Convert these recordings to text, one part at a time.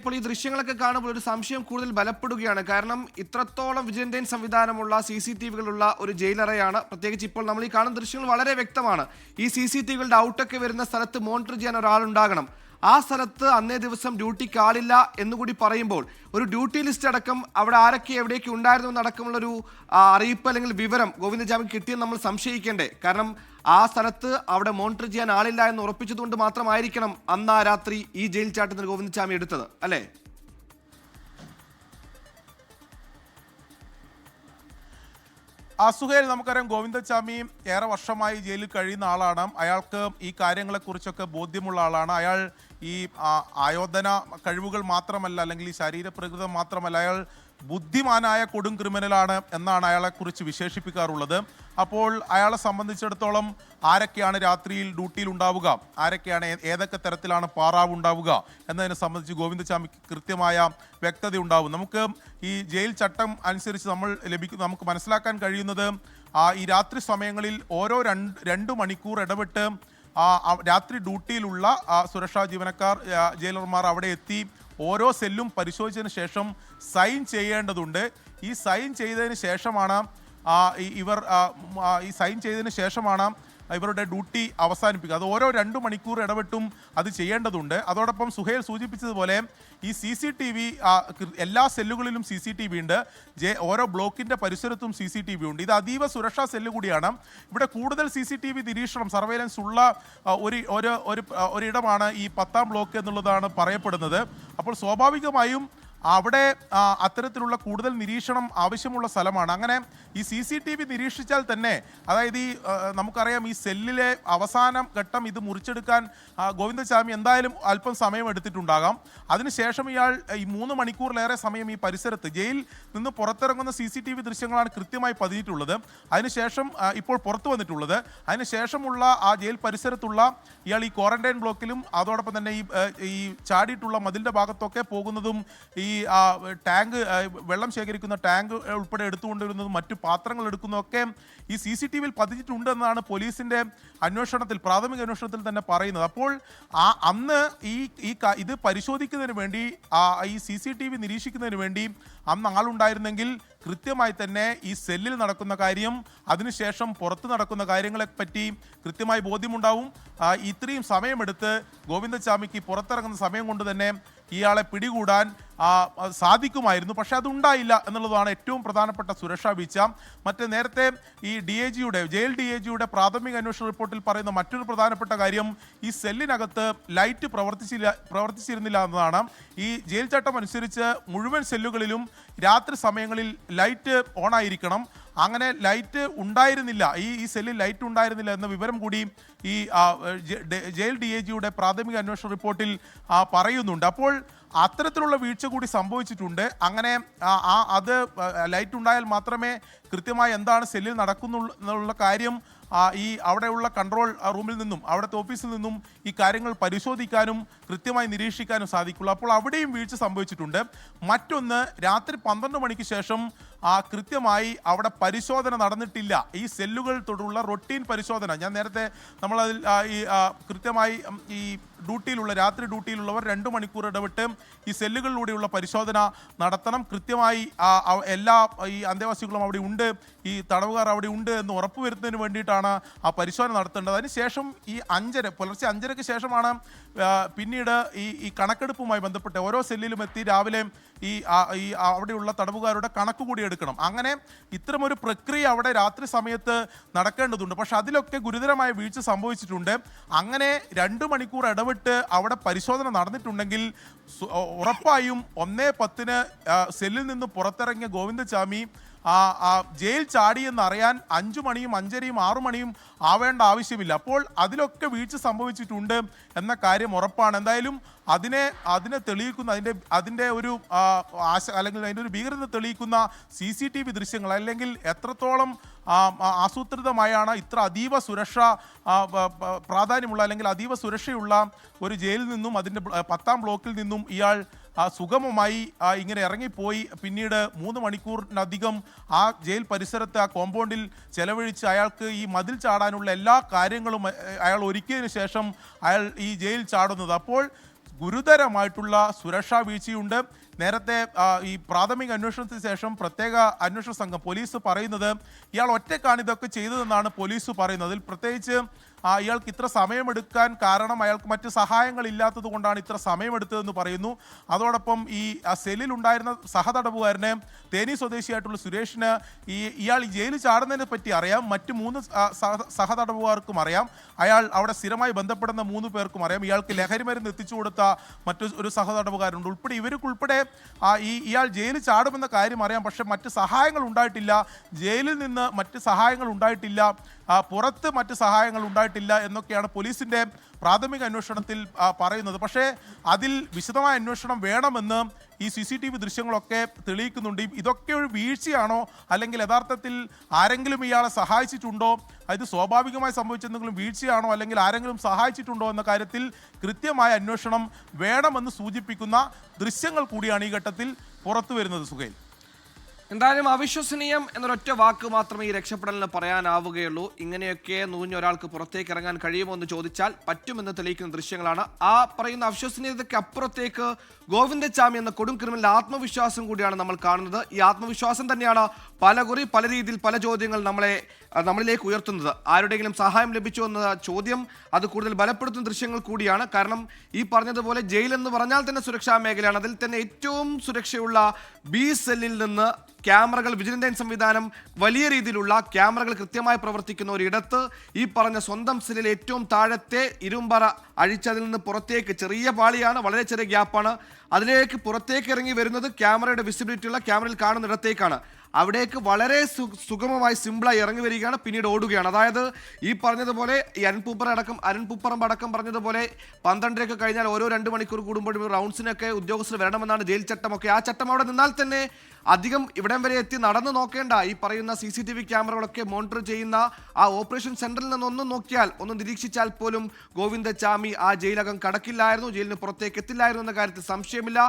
ഇപ്പോൾ ഈ ദൃശ്യങ്ങളൊക്കെ കാണുമ്പോൾ ഒരു സംശയം കൂടുതൽ ബലപ്പെടുകയാണ്. കാരണം ഇത്രത്തോളം വിജിലൻസ് സംവിധാനമുള്ള CCTV-കളുള്ള ഒരു ജയിലറയാണ്. പ്രത്യേകിച്ച് ഇപ്പോൾ നമ്മൾ ഈ കാണുന്ന ദൃശ്യങ്ങൾ വളരെ വ്യക്തമാണ്. ഈ CCTV-കളുടെ ഔട്ടൊക്കെ വരുന്ന സ്ഥലത്ത് മോണിറ്റർ ചെയ്യാൻ ഒരാളുണ്ടാകണം. ആ സ്ഥലത്ത് അന്നേ ദിവസം ഡ്യൂട്ടിക്ക് ആളില്ല എന്നുകൂടി പറയുമ്പോൾ ഒരു ഡ്യൂട്ടി ലിസ്റ്റ് അടക്കം അവിടെ ആരൊക്കെ എവിടേക്ക് ഉണ്ടായിരുന്നു എന്നടക്കമുള്ളൊരു അറിയിപ്പ് അല്ലെങ്കിൽ വിവരം ഗോവിന്ദചാമിക്ക് കിട്ടിയെന്ന് നമ്മൾ സംശയിക്കേണ്ടേ? കാരണം ആ സ്ഥലത്ത് അവിടെ മോണിറ്റർ ചെയ്യാൻ ആളില്ല എന്ന് ഉറപ്പിച്ചതുകൊണ്ട് മാത്രമായിരിക്കണം അന്ന് ആ രാത്രി ഈ ജയിൽ ചാട്ടത്തിന് ഗോവിന്ദചാമി എടുത്തത്, അല്ലേ? സുഹേൽ, നമുക്കറിയാം ഗോവിന്ദചാമി ഏറെ വർഷമായി ജയിലിൽ കഴിയുന്ന ആളാണ്. അയാൾക്ക് ഈ കാര്യങ്ങളെക്കുറിച്ചൊക്കെ ബോധ്യമുള്ള ആളാണ്. അയാൾ ഈ ആയോധന കഴിവുകൾ മാത്രമല്ല, അല്ലെങ്കിൽ ഈ ശരീരപ്രകൃതം മാത്രമല്ല, അയാൾ ബുദ്ധിമാനായ കൊടും ക്രിമിനലാണ് എന്നാണ് അയാളെക്കുറിച്ച് വിശേഷിപ്പിക്കാറുള്ളത്. അപ്പോൾ അയാളെ സംബന്ധിച്ചിടത്തോളം ആരൊക്കെയാണ് രാത്രിയിൽ ഡ്യൂട്ടിയിൽ ഉണ്ടാവുക, ആരൊക്കെയാണ് ഏതൊക്കെ തരത്തിലാണ് പാറാവ് ഉണ്ടാവുക എന്നതിനെ സംബന്ധിച്ച് ഗോവിന്ദചാമിക്ക് കൃത്യമായ വ്യക്തത ഉണ്ടാവും. നമുക്ക് ഈ ജയിൽ ചട്ടം അനുസരിച്ച് നമുക്ക് മനസ്സിലാക്കാൻ കഴിയുന്നത് ഈ രാത്രി സമയങ്ങളിൽ ഓരോ 2 മണിക്കൂർ ഇടവിട്ട് രാത്രി ഡ്യൂട്ടിയിലുള്ള സുരക്ഷാ ജീവനക്കാർ, ജയിലർമാർ അവിടെ എത്തി ഓരോ സെല്ലും പരിശോധിച്ചതിന് ശേഷം സൈൻ ചെയ്യേണ്ടതുണ്ട്. ഈ സൈൻ ചെയ്തതിന് ശേഷമാണ് ഇവരുടെ ഡ്യൂട്ടി അവസാനിപ്പിക്കുക. അത് ഓരോ 2 മണിക്കൂർ ഇടവിട്ടും അത് ചെയ്യേണ്ടതുണ്ട്. അതോടൊപ്പം സുഹേൽ സൂചിപ്പിച്ചതുപോലെ ഈ CCTV എല്ലാ സെല്ലുകളിലും CCTV ഉണ്ട്. ഓരോ ബ്ലോക്കിൻ്റെ പരിസരത്തും CCTV ഉണ്ട്. ഇത് അതീവ സുരക്ഷാ സെല്ല് കൂടിയാണ്. ഇവിടെ കൂടുതൽ CCTV നിരീക്ഷണം, സർവൈലൻസ് ഉള്ള ഒരിടമാണ് ഈ 10ാം ബ്ലോക്ക് എന്നുള്ളതാണ് പറയപ്പെടുന്നത്. അപ്പോൾ സ്വാഭാവികമായും അവിടെ അത്തരത്തിലുള്ള കൂടുതൽ നിരീക്ഷണം ആവശ്യമുള്ള സ്ഥലമാണ്. അങ്ങനെ ഈ CCTV നിരീക്ഷിച്ചാൽ തന്നെ, അതായത് നമുക്കറിയാം ഈ സെല്ലിലെ അവസാന ഘട്ടം ഇത് മുറിച്ചെടുക്കാൻ ഗോവിന്ദചാമി എന്തായാലും അല്പം സമയം എടുത്തിട്ടുണ്ടാകാം. അതിനുശേഷം ഇയാൾ ഈ 3 മണിക്കൂറിലേറെ സമയം ഈ പരിസരത്ത് ജയിൽ നിന്ന് പുറത്തിറങ്ങുന്ന CCTV ദൃശ്യങ്ങളാണ് കൃത്യമായി പതിഞ്ഞിട്ടുള്ളത്. അതിനുശേഷം ഇപ്പോൾ പുറത്തു വന്നിട്ടുള്ളത്. അതിനുശേഷമുള്ള ആ ജയിൽ പരിസരത്തുള്ള ഇയാൾ ഈ ക്വാറന്റൈൻ ബ്ലോക്കിലും അതോടൊപ്പം തന്നെ ഈ ചാടിയിട്ടുള്ള മതിലിൻ്റെ ഭാഗത്തൊക്കെ പോകുന്നതും ഈ ടാങ്ക്, വെള്ളം ശേഖരിക്കുന്ന ടാങ്ക് ഉൾപ്പെടെ എടുത്തുകൊണ്ടിരുന്നതും മറ്റു പാത്രങ്ങൾ എടുക്കുന്നതൊക്കെ ഈ CCTV-യിൽ പതിച്ചിട്ടുണ്ടെന്നാണ് പോലീസിൻ്റെ പ്രാഥമിക അന്വേഷണത്തിൽ തന്നെ പറയുന്നത്. അപ്പോൾ അന്ന് ഇത് പരിശോധിക്കുന്നതിന് വേണ്ടി, ഈ CCTV നിരീക്ഷിക്കുന്നതിന് വേണ്ടി അന്ന് ആളുണ്ടായിരുന്നെങ്കിൽ കൃത്യമായി തന്നെ ഈ സെല്ലിൽ നടക്കുന്ന കാര്യം, അതിനുശേഷം പുറത്ത് നടക്കുന്ന കാര്യങ്ങളെപ്പറ്റി കൃത്യമായി ബോധ്യമുണ്ടാവും. ഇത്രയും സമയമെടുത്ത് ഗോവിന്ദചാമിക്ക് പുറത്തിറങ്ങുന്ന സമയം കൊണ്ട് തന്നെ ഇയാളെ പിടികൂടാൻ സാധിക്കുമായിരുന്നു. പക്ഷെ അതുണ്ടായില്ല എന്നുള്ളതാണ് ഏറ്റവും പ്രധാനപ്പെട്ട സുരക്ഷാ വീഴ്ച. നേരത്തെ ഈ ജയിൽ DIGയുടെ പ്രാഥമിക അന്വേഷണ റിപ്പോർട്ടിൽ പറയുന്ന മറ്റൊരു പ്രധാനപ്പെട്ട കാര്യം, ഈ സെല്ലിനകത്ത് ലൈറ്റ് പ്രവർത്തിച്ചിരുന്നില്ല എന്നതാണ്. ഈ ജയിൽ ചട്ടം അനുസരിച്ച് മുഴുവൻ സെല്ലുകളിലും രാത്രി സമയങ്ങളിൽ ലൈറ്റ് ഓണായിരിക്കണം. അങ്ങനെ ലൈറ്റ് ഉണ്ടായിരുന്നില്ല, ഈ സെല്ലിൽ ലൈറ്റ് ഉണ്ടായിരുന്നില്ല എന്ന വിവരം കൂടി ഈ ജയിൽ DIGയുടെ പ്രാഥമിക അന്വേഷണ റിപ്പോർട്ടിൽ പറയുന്നുണ്ട്. അപ്പോൾ അത്തരത്തിലുള്ള വീഴ്ച കൂടി സംഭവിച്ചിട്ടുണ്ട്. അങ്ങനെ അത് ലൈറ്റ് ഉണ്ടായാൽ മാത്രമേ കൃത്യമായി എന്താണ് സെല്ലിൽ നടക്കുന്നുള്ള കാര്യം അവിടെയുള്ള കൺട്രോൾ റൂമിൽ നിന്നും, അവിടുത്തെ ഓഫീസിൽ നിന്നും ഈ കാര്യങ്ങൾ പരിശോധിക്കാനും കൃത്യമായി നിരീക്ഷിക്കാനും സാധിക്കുള്ളൂ. അപ്പോൾ അവിടെയും വീഴ്ച സംഭവിച്ചിട്ടുണ്ട്. മറ്റൊന്ന്, രാത്രി 12 മണിക്ക് ശേഷം കൃത്യമായി അവിടെ പരിശോധന നടന്നിട്ടില്ല. ഈ സെല്ലുകൾ തൊട്ടുള്ള റൊട്ടീൻ പരിശോധന, ഞാൻ നേരത്തെ നമ്മളതിൽ കൃത്യമായി ഈ രാത്രി ഡ്യൂട്ടിയിലുള്ളവർ 2 മണിക്കൂർ ഇടവിട്ട് ഈ സെല്ലുകളിലൂടെയുള്ള പരിശോധന നടത്തണം. കൃത്യമായി എല്ലാ ഈ അന്തേവാസികളും അവിടെ ഉണ്ട്, ഈ തടവുകാർ അവിടെ ഉണ്ട് എന്ന് ഉറപ്പുവരുത്തുന്നതിന് വേണ്ടിയിട്ടാണ് ആ പരിശോധന നടത്തേണ്ടത്. അതിനുശേഷം ഈ പുലർച്ചെ 5:30-ക്ക് ശേഷമാണ് പിന്നീട് ഈ കണക്കെടുപ്പുമായി ബന്ധപ്പെട്ട് ഓരോ സെല്ലിലും എത്തി രാവിലെ ഈ അവിടെയുള്ള തടവുകാരുടെ കണക്ക് കൂടി എടുക്കണം. അങ്ങനെ ഇത്തരമൊരു പ്രക്രിയ അവിടെ രാത്രി സമയത്ത് നടക്കേണ്ടതുണ്ട്. പക്ഷെ അതിലൊക്കെ ഗുരുതരമായ വീഴ്ച സംഭവിച്ചിട്ടുണ്ട്. അങ്ങനെ 2 മണിക്കൂർ ഇടവിട്ട് അവിടെ പരിശോധന നടന്നിട്ടുണ്ടെങ്കിൽ ഉറപ്പായും 1:10-ന് സെല്ലിൽ നിന്ന് പുറത്തിറങ്ങിയ ഗോവിന്ദചാമി ജയിൽ ചാടിയെന്ന് അറിയാൻ 5 മണിയും 5:30യും 6 മണിയും ആവേണ്ട ആവശ്യമില്ല. അപ്പോൾ അതിലൊക്കെ വീഴ്ച സംഭവിച്ചിട്ടുണ്ട് എന്ന കാര്യം ഉറപ്പാണ്. എന്തായാലും അതിനെ തെളിയിക്കുന്ന അതിൻ്റെ ഒരു അല്ലെങ്കിൽ അതിൻ്റെ ഒരു ഭീകരത തെളിയിക്കുന്ന CCTV ദൃശ്യങ്ങൾ, അല്ലെങ്കിൽ എത്രത്തോളം ആസൂത്രിതമായാണ് ഇത്ര അതീവ സുരക്ഷ പ്രാധാന്യമുള്ള അല്ലെങ്കിൽ അതീവ സുരക്ഷയുള്ള ഒരു ജയിലിൽ നിന്നും, അതിൻ്റെ 10ാം ബ്ലോക്കിൽ നിന്നും ഇയാൾ സുഗമമായി ഇങ്ങനെ ഇറങ്ങിപ്പോയി പിന്നീട് 3 മണിക്കൂറിനധികം ആ ജയിൽ പരിസരത്ത് ആ കോമ്പൗണ്ടിൽ ചെലവഴിച്ച് അയാൾക്ക് ഈ മതിൽ ചാടാനുള്ള എല്ലാ കാര്യങ്ങളും അയാൾ ഒരുക്കിയതിന് ശേഷം അയാൾ ഈ ജയിൽ ചാടുന്നത്. അപ്പോൾ ഗുരുതരമായിട്ടുള്ള സുരക്ഷാ വീഴ്ചയുണ്ട്. നേരത്തെ ഈ പ്രാഥമിക അന്വേഷണത്തിന് ശേഷം പ്രത്യേക അന്വേഷണ സംഘം പോലീസ് പറയുന്നത് ഇയാൾ ഒറ്റക്കാണ് ഇതൊക്കെ ചെയ്തതെന്നാണ് പോലീസ് പറയുന്നത്. അതിൽ പ്രത്യേകിച്ച് ഇയാൾക്ക് ഇത്ര സമയമെടുക്കാൻ കാരണം അയാൾക്ക് മറ്റ് സഹായങ്ങൾ ഇല്ലാത്തത് കൊണ്ടാണ് ഇത്ര സമയമെടുത്തതെന്ന് പറയുന്നു. അതോടൊപ്പം ഈ സെല്ലിലുണ്ടായിരുന്ന സഹതടവുകാരനെ തേനി സ്വദേശിയായിട്ടുള്ള സുരേഷിന് ഇയാൾ ഈ ജയിലിൽ ചാടുന്നതിനെ പറ്റി അറിയാം. മറ്റ് 3 സഹതടവുകാർക്കും അറിയാം. അയാൾ അവിടെ സ്ഥിരമായി ബന്ധപ്പെടുന്ന 3 പേർക്കും അറിയാം. ഇയാൾക്ക് ലഹരി മരുന്ന് എത്തിച്ചു കൊടുത്ത ഒരു സഹതടവുകാരുണ്ട്. ഉൾപ്പെടെ ഇവർക്കുൾപ്പെടെ ഇയാൾ ജയിലിൽ ചാടുമെന്ന കാര്യം അറിയാം. പക്ഷെ മറ്റ് സഹായങ്ങൾ ഉണ്ടായിട്ടില്ല. ജയിലിൽ നിന്ന് മറ്റ് സഹായങ്ങൾ ഉണ്ടായിട്ടില്ല, പുറത്ത് മറ്റ് സഹായങ്ങൾ ഉണ്ടായിട്ടില്ല എന്നൊക്കെയാണ് പോലീസിൻ്റെ പ്രാഥമിക അന്വേഷണത്തിൽ പറയുന്നത്. പക്ഷേ അതിൽ വിശദമായ അന്വേഷണം വേണമെന്ന് ഈ CCTV ദൃശ്യങ്ങളൊക്കെ തെളിയിക്കുന്നുണ്ട്. ഇതൊക്കെ ഒരു വീഴ്ചയാണോ, അല്ലെങ്കിൽ യഥാർത്ഥത്തിൽ ആരെങ്കിലും ഇയാളെ സഹായിച്ചിട്ടുണ്ടോ, അത് സ്വാഭാവികമായി സംഭവിച്ചെന്തെങ്കിലും വീഴ്ചയാണോ, അല്ലെങ്കിൽ ആരെങ്കിലും സഹായിച്ചിട്ടുണ്ടോ എന്ന കാര്യത്തിൽ കൃത്യമായ അന്വേഷണം വേണമെന്ന് സൂചിപ്പിക്കുന്ന ദൃശ്യങ്ങൾ കൂടിയാണ് ഈ ഘട്ടത്തിൽ പുറത്തു വരുന്നത്. സുഹൈൽ, എന്തായാലും അവിശ്വസനീയം എന്നൊരൊറ്റ വാക്ക് മാത്രമേ ഈ രക്ഷപ്പെടലിന് പറയാനാവുകയുള്ളൂ. ഇങ്ങനെയൊക്കെ നൂഞ്ഞ ഒരാൾക്ക് പുറത്തേക്ക് ഇറങ്ങാൻ കഴിയുമോ എന്ന് ചോദിച്ചാൽ പറ്റുമെന്ന് തെളിയിക്കുന്ന ദൃശ്യങ്ങളാണ്. ആ പറയുന്ന അവിശ്വസനീയതയ്ക്ക് അപ്പുറത്തേക്ക് ഗോവിന്ദച്ചാമി എന്ന കൊടും ക്രിമിനൽ ആത്മവിശ്വാസം കൂടിയാണ് നമ്മൾ കാണുന്നത്. ഈ ആത്മവിശ്വാസം തന്നെയാണ് പലകുറി പല രീതിയിൽ പല ചോദ്യങ്ങൾ നമ്മളിലേക്ക് ഉയർത്തുന്നത്. ആരുടെയെങ്കിലും സഹായം ലഭിച്ചോ എന്ന ചോദ്യം അത് കൂടുതൽ ബലപ്പെടുത്തുന്ന ദൃശ്യങ്ങൾ കൂടിയാണ്. കാരണം ഈ പറഞ്ഞതുപോലെ ജയിൽ എന്ന് പറഞ്ഞാൽ തന്നെ സുരക്ഷാ മേഖലയാണ്. അതിൽ തന്നെ ഏറ്റവും സുരക്ഷയുള്ള B സെല്ലിൽ നിന്ന് ക്യാമറകൾ, വിജിലൻസ് സംവിധാനം വലിയ രീതിയിലുള്ള ക്യാമറകൾ കൃത്യമായി പ്രവർത്തിക്കുന്ന ഒരിടത്ത് ഈ പറഞ്ഞ സ്വന്തം സെല്ലിൽ ഏറ്റവും താഴത്തെ ഇരുമ്പറ അഴിച്ചതിൽ നിന്ന് പുറത്തേക്ക് ചെറിയ പാളിയാണ്, വളരെ ചെറിയ ഗ്യാപ്പാണ്, അതിലേക്ക് പുറത്തേക്ക് ഇറങ്ങി വരുന്നത് ക്യാമറയുടെ വിസിബിലിറ്റി ഉള്ള ക്യാമറയിൽ കാണുന്നിടത്തേക്കാണ്. അവിടേക്ക് വളരെ സുഗമമായി സിമ്പിളായി ഇറങ്ങി വരികയാണ്, പിന്നീട് ഓടുകയാണ്. അതായത് ഈ പറഞ്ഞതുപോലെ ഈ അരുൺപൂപ്പറമ്പ് അടക്കം പറഞ്ഞതുപോലെ 12 കഴിഞ്ഞാൽ ഓരോ 2 മണിക്കൂർ കൂടുമ്പോഴും റൗണ്ട്സിനൊക്കെ ഉദ്യോഗസ്ഥർ വരണമെന്നാണ് ജയിൽ ചട്ടമൊക്കെ. ആ ചട്ടം അവിടെ നിന്നാൽ തന്നെ അധികം ഇവിടം വരെ എത്തി നടന്നു നോക്കേണ്ട. ഈ പറയുന്ന CCTV ക്യാമറകളൊക്കെ മോണിറ്റർ ചെയ്യുന്ന ആ ഓപ്പറേഷൻ സെന്ററിൽ നിന്നൊന്നും നോക്കിയാൽ, ഒന്ന് നിരീക്ഷിച്ചാൽ പോലും ഗോവിന്ദച്ചാമി ആ ജയിലകം കടക്കില്ലായിരുന്നു, ജയിലിന് പുറത്തേക്ക് എത്തില്ലായിരുന്നു എന്ന കാര്യത്തിൽ സംശയമില്ല.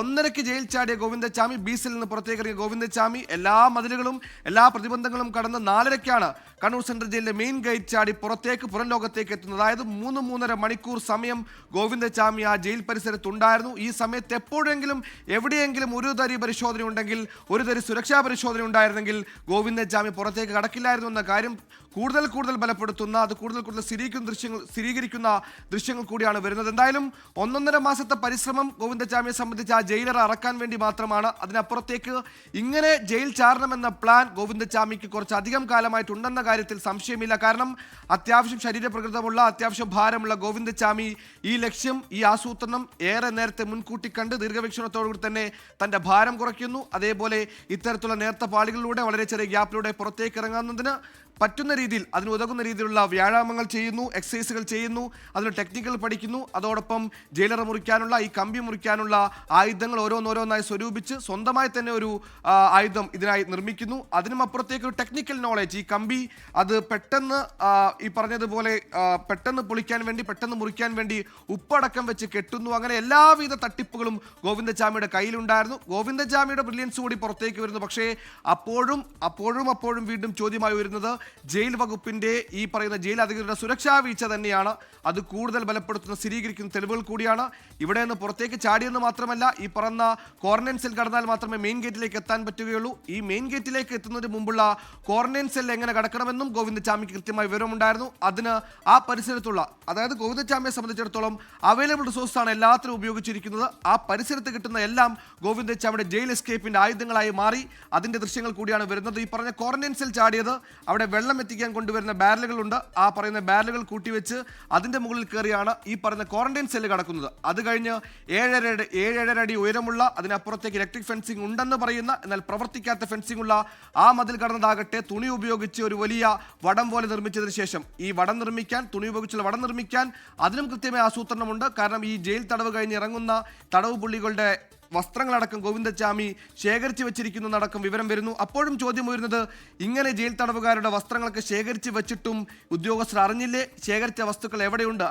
1:30 ജയിൽ ചാടിയ ഗോവിന്ദച്ചാമി, B സെല്ലിൽ നിന്ന് പുറത്തേക്ക് ഇറങ്ങിയ ഗോവിന്ദച്ചാമി എല്ലാ മതിലുകളും എല്ലാ പ്രതിബന്ധങ്ങളും കടന്ന് 4:30 കണ്ണൂർ സെൻട്രൽ ജയിലിലെ മെയിൻ ഗേറ്റ് ചാടി പുറം ലോകത്തേക്ക് എത്തുന്നത്. അതായത് 3-3.5 മണിക്കൂർ സമയം ഗോവിന്ദച്ചാമി ആ ജയിൽ പരിസരത്തുണ്ടായിരുന്നു. ഈ സമയത്ത് എപ്പോഴെങ്കിലും എവിടെയെങ്കിലും ഒരു തരി പരിശോധന ഉണ്ടെങ്കിൽ, ഒരു തരി സുരക്ഷാ പരിശോധന ഉണ്ടായിരുന്നെങ്കിൽ ഗോവിന്ദച്ചാമി പുറത്തേക്ക് കടക്കില്ലായിരുന്നു എന്ന കാര്യം കൂടുതൽ ബലപ്പെടുത്തുന്ന, അത് കൂടുതൽ സ്ഥിരീകരിക്കുന്ന ദൃശ്യങ്ങൾ കൂടിയാണ് വരുന്നത്. എന്തായാലും 1.5 മാസത്തെ പരിശ്രമം ഗോവിന്ദച്ചാമിയെ സംബന്ധിച്ച് ആ ജയിലർ അറക്കാൻ വേണ്ടി മാത്രമാണ്. അതിനപ്പുറത്തേക്ക് ഇങ്ങനെ ജയിൽ ചാടണമെന്ന പ്ലാൻ ഗോവിന്ദച്ചാമിക്ക് കുറച്ചധികം കാലമായിട്ടുണ്ടെന്ന കാര്യത്തിൽ സംശയമില്ല. കാരണം അത്യാവശ്യം ശരീരപ്രകൃതമുള്ള, അത്യാവശ്യം ഭാരമുള്ള ഗോവിന്ദച്ചാമി ഈ ലക്ഷ്യം, ഈ ആസൂത്രണം ഏറെ നേരത്തെ മുൻകൂട്ടി കണ്ട് ദീർഘവീക്ഷണത്തോടുകൂടി തന്നെ തന്റെ ഭാരം കുറയ്ക്കുന്നു. അതേപോലെ ഇത്തരത്തിലുള്ള നേർത്ത പാളികളിലൂടെ, വളരെ ചെറിയ ഗ്യാപ്പിലൂടെ പുറത്തേക്ക് ഇറങ്ങുന്നതിന് പറ്റുന്ന രീതിയിൽ, അതിന് ഉതകുന്ന രീതിയിലുള്ള വ്യായാമങ്ങൾ ചെയ്യുന്നു, എക്സസൈസുകൾ ചെയ്യുന്നു, അതിന് ടെക്നിക്കൽ പഠിക്കുന്നു. അതോടൊപ്പം ജയിലറ മുറിക്കാനുള്ള, ഈ കമ്പി മുറിക്കാനുള്ള ആയുധങ്ങൾ ഓരോന്നോരോന്നായി സ്വരൂപിച്ച് സ്വന്തമായി തന്നെ ഒരു ആയുധം ഇതിനായി നിർമ്മിക്കുന്നു. അതിനും അപ്പുറത്തേക്ക് ഒരു ടെക്നിക്കൽ നോളേജ്, ഈ കമ്പി അത് പെട്ടെന്ന് ഈ പറഞ്ഞതുപോലെ പെട്ടെന്ന് പൊളിക്കാൻ വേണ്ടി, പെട്ടെന്ന് മുറിക്കാൻ വേണ്ടി ഉപ്പടക്കം വെച്ച് കെട്ടുന്നു. അങ്ങനെ എല്ലാവിധ തട്ടിപ്പുകളും ഗോവിന്ദച്ചാമിയുടെ കയ്യിലുണ്ടായിരുന്നു. ഗോവിന്ദച്ചാമിയുടെ ബ്രില്യൻസ് കൂടി പുറത്തേക്ക് വരുന്നു. പക്ഷേ അപ്പോഴും വീണ്ടും ചോദ്യമായി വരുന്നത് ജയിൽ വകുപ്പിന്റെ, ഈ പറയുന്ന ജയിൽ അധികൃതരുടെ സുരക്ഷാ വീഴ്ച തന്നെയാണ്. അത് കൂടുതൽ ബലപ്പെടുത്തുന്ന, സ്ഥിരീകരിക്കുന്ന തെളിവുകൾ കൂടിയാണ്. ഇവിടെ നിന്ന് പുറത്തേക്ക് ചാടിയെന്ന് മാത്രമല്ല, ഈ പറഞ്ഞ ക്വാറന്റൈൻ സെൽ കടന്നാൽ മാത്രമേ മെയിൻ ഗേറ്റിലേക്ക് എത്താൻ പറ്റുകയുള്ളൂ. ഈ മെയിൻ ഗേറ്റിലേക്ക് എത്തുന്നതിന് മുമ്പുള്ള ക്വാറന്റൈൻ സെൽ എങ്ങനെ കടക്കണമെന്നും ഗോവിന്ദച്ചാമിക്ക് കൃത്യമായി വിവരമുണ്ടായിരുന്നു. അതിന് ആ പരിസരത്തുള്ള, അതായത് ഗോവിന്ദച്ചാമിയെ സംബന്ധിച്ചിടത്തോളം അവൈലബിൾ റിസോഴ്സാണ് എല്ലാത്തിനും ഉപയോഗിച്ചിരിക്കുന്നത്. ആ പരിസരത്ത് കിട്ടുന്ന എല്ലാം ഗോവിന്ദച്ചാമിയുടെ ജയിൽ എസ്കേപ്പിന്റെ ആയുധങ്ങളായി മാറി. അതിന്റെ ദൃശ്യങ്ങൾ കൂടിയാണ് വരുന്നത്. ഈ പറഞ്ഞ ക്വാറന്റൈൻ സെൽ ചാടിയത് അവിടെ വെള്ളം എത്തിക്കാൻ കൊണ്ടുവരുന്ന ബാരലുകളുണ്ട്. ആ പറയുന്ന ബാരലുകൾ കൂട്ടിവെച്ച് അതിന്റെ മുകളിൽ കയറിയാണ് ഈ പറയുന്ന ക്വാറന്റൈൻ സെല്ല് കടക്കുന്നത്. അത് കഴിഞ്ഞ് 7.5 അടി ഉയരമുള്ള, അതിനപ്പുറത്തേക്ക് ഇലക്ട്രിക് ഫെൻസിംഗ് ഉണ്ടെന്ന് പറയുന്ന, എന്നാൽ പ്രവർത്തിക്കാത്ത ഫെൻസിംഗ് ഉള്ള ആ മതിൽ കടന്നതാകട്ടെ തുണി ഉപയോഗിച്ച് ഒരു വലിയ വടം പോലെ നിർമ്മിച്ചതിന് ശേഷം, ഈ വടം നിർമ്മിക്കാൻ, തുണി ഉപയോഗിച്ചുള്ള വടം നിർമ്മിക്കാൻ അതിനും കൃത്യമായ ആസൂത്രണമുണ്ട്. കാരണം ഈ ജയിൽ തടവ് കഴിഞ്ഞ് ഇറങ്ങുന്ന തടവ് പുള്ളികളുടെ വസ്ത്രങ്ങളടക്കം ഗോവിന്ദച്ചാമി ശേഖരിച്ചു വെച്ചിരിക്കുന്നതടക്കം വിവരം വരുന്നു. അപ്പോഴും ചോദ്യം ഉയരുന്നത്, ഇങ്ങനെ ജയിൽ തടവുകാരുടെ വസ്ത്രങ്ങളൊക്കെ ശേഖരിച്ച് വെച്ചിട്ടും ഉദ്യോഗസ്ഥർ അറിഞ്ഞില്ലേ? ശേഖരിച്ച വസ്തുക്കൾ എവിടെയുണ്ട്?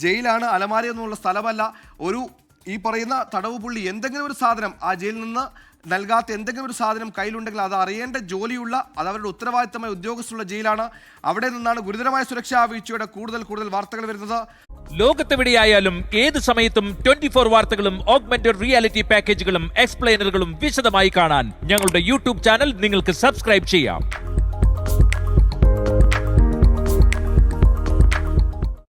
ജയിലാണ്, അലമാരയൊന്നുമുള്ള സ്ഥലമല്ല. ഈ പറയുന്ന തടവ് പുള്ളി എന്തെങ്കിലും ഒരു സാധനം ആ ജയിലിൽ നിന്ന് നൽകാത്ത എന്തെങ്കിലും ഒരു സാധനം കയ്യിലുണ്ടെങ്കിൽ അത് അറിയേണ്ട ജോലിയുള്ള, അത് അവരുടെ ഉത്തരവാദിത്തമായ ഉദ്യോഗസ്ഥരുള്ള ജയിലാണ്. അവിടെ നിന്നാണ് ഗുരുതരമായ സുരക്ഷാ വീഴ്ചയുടെ കൂടുതൽ വാർത്തകൾ വരുന്നത്. ലോകത്തെവിടെയായാലും ഏത് സമയത്തും 24 വാർത്തകളും ഓഗ്മെന്റഡ് റിയാലിറ്റി പാക്കേജുകളും എക്സ്പ്ലെയിനറുകളും വിശദമായി കാണാൻ ഞങ്ങളുടെ യൂട്യൂബ് ചാനൽ നിങ്ങൾക്ക് സബ്സ്ക്രൈബ് ചെയ്യാം.